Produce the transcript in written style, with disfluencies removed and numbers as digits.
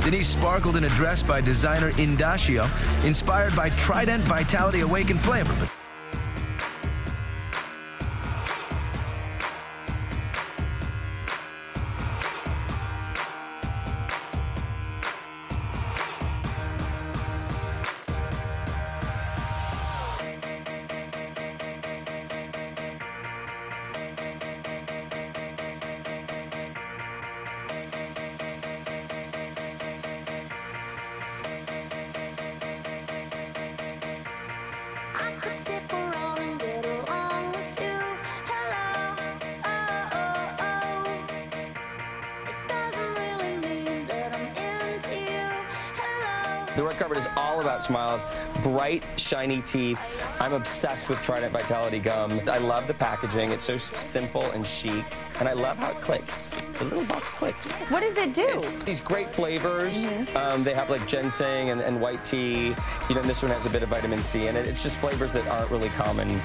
Denise sparkled in a dress by designer Indacio, inspired by Trident Vitality Awakened flavor. The red carpet is all about smiles, bright, shiny teeth. I'm obsessed with Trident Vitality Gum. I love the packaging. It's so simple and chic, and I love how it clicks. The little box clicks. What does it do? It's these great flavors. They have like ginseng and white tea. You know, this one has a bit of vitamin C in it. It's just flavors that aren't really common.